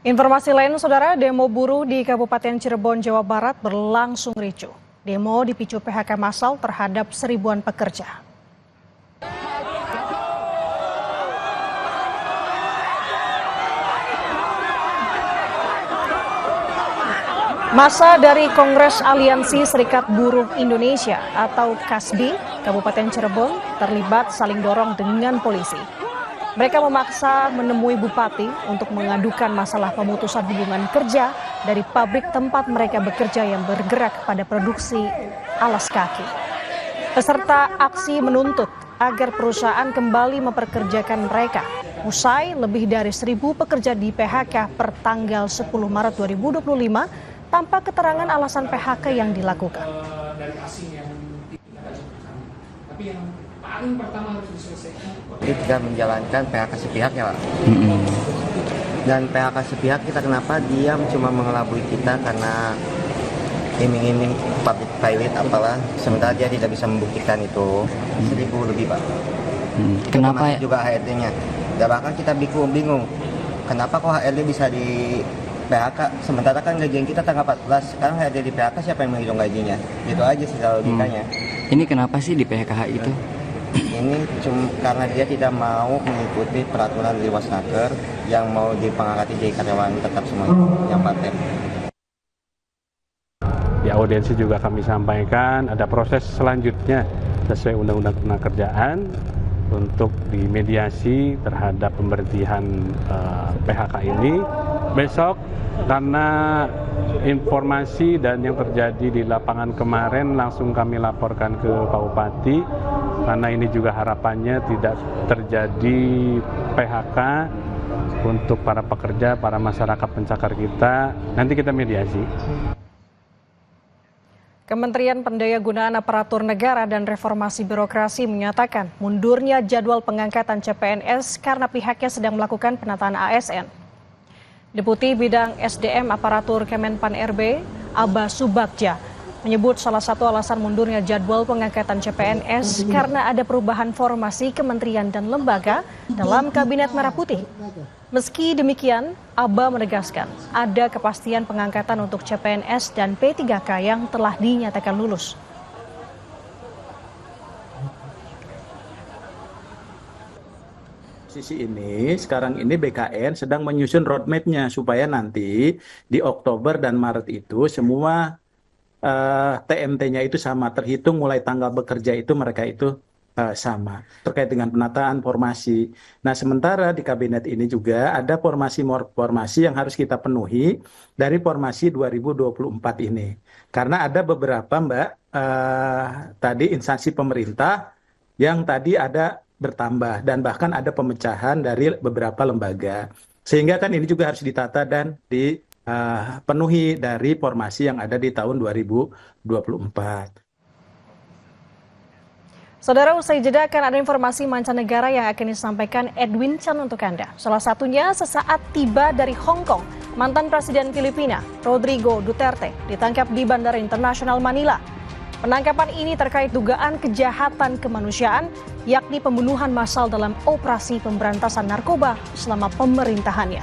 Informasi lain, Saudara, demo buruh di Kabupaten Cirebon, Jawa Barat berlangsung ricuh. Demo dipicu PHK massal terhadap seribuan pekerja. Massa dari Kongres Aliansi Serikat Buruh Indonesia atau KASBI, Kabupaten Cirebon terlibat saling dorong dengan polisi. Mereka memaksa menemui Bupati untuk mengadukan masalah pemutusan hubungan kerja dari pabrik tempat mereka bekerja yang bergerak pada produksi alas kaki. Peserta aksi menuntut agar perusahaan kembali memperkerjakan mereka. Usai lebih dari 1.000 pekerja di PHK per tanggal 10 Maret 2025 tanpa keterangan alasan PHK yang dilakukan. Tapi yang paling pertama harus diselesaikan. Kita menjalankan PHK sepihak ya Pak. Dan PHK sepihak kita kenapa dia cuma mengelabui kita karena iming-iming public pilot apalah, sementara dia tidak bisa membuktikan itu 1.000 lebih Pak. Kenapa ya? Juga HRD-nya. Dan bahkan kita bingung, kenapa kok HRD bisa di PHK, sementara kan gajian kita tanggal 14, sekarang HRD di PHK siapa yang menghitung gajinya? Itu aja sih kalau logikanya. Ini kenapa sih di PHK itu? Ini cuma karena dia tidak mau mengikuti peraturan dari Wasnaker yang mau dipengangkati jadi karyawan tetap semuanya yang paten. Di audiensi juga kami sampaikan ada proses selanjutnya sesuai Undang-Undang Ketenagakerjaan untuk dimediasi terhadap pemberhentian PHK ini. Besok karena informasi dan yang terjadi di lapangan kemarin langsung kami laporkan ke Pak Bupati, karena ini juga harapannya tidak terjadi PHK untuk para pekerja, para masyarakat pencakar kita, nanti kita mediasi. Kementerian Pendayagunaan Aparatur Negara dan Reformasi Birokrasi menyatakan mundurnya jadwal pengangkatan CPNS karena pihaknya sedang melakukan penataan ASN. Deputi Bidang SDM Aparatur Kemenpan RB, Abba Subagja, menyebut salah satu alasan mundurnya jadwal pengangkatan CPNS karena ada perubahan formasi kementerian dan lembaga dalam Kabinet Merah Putih. Meski demikian, Abba menegaskan ada kepastian pengangkatan untuk CPNS dan P3K yang telah dinyatakan lulus. Sisi ini, sekarang ini BKN sedang menyusun roadmap-nya supaya nanti di Oktober dan Maret itu semua TMT-nya itu sama, terhitung mulai tanggal bekerja itu mereka itu sama terkait dengan penataan formasi. Nah, sementara di kabinet ini juga ada formasi yang harus kita penuhi dari formasi 2024 ini. Karena ada beberapa tadi instansi pemerintah yang tadi ada bertambah dan bahkan ada pemecahan dari beberapa lembaga. Sehingga kan ini juga harus ditata dan dipenuhi dari formasi yang ada di tahun 2024. Saudara, usai jeda akan ada informasi mancanegara yang akan disampaikan Edwin Chan untuk Anda. Salah satunya sesaat tiba dari Hong Kong, mantan Presiden Filipina Rodrigo Duterte ditangkap di Bandara Internasional Manila. Penangkapan ini terkait dugaan kejahatan kemanusiaan, yakni pembunuhan massal dalam operasi pemberantasan narkoba selama pemerintahannya.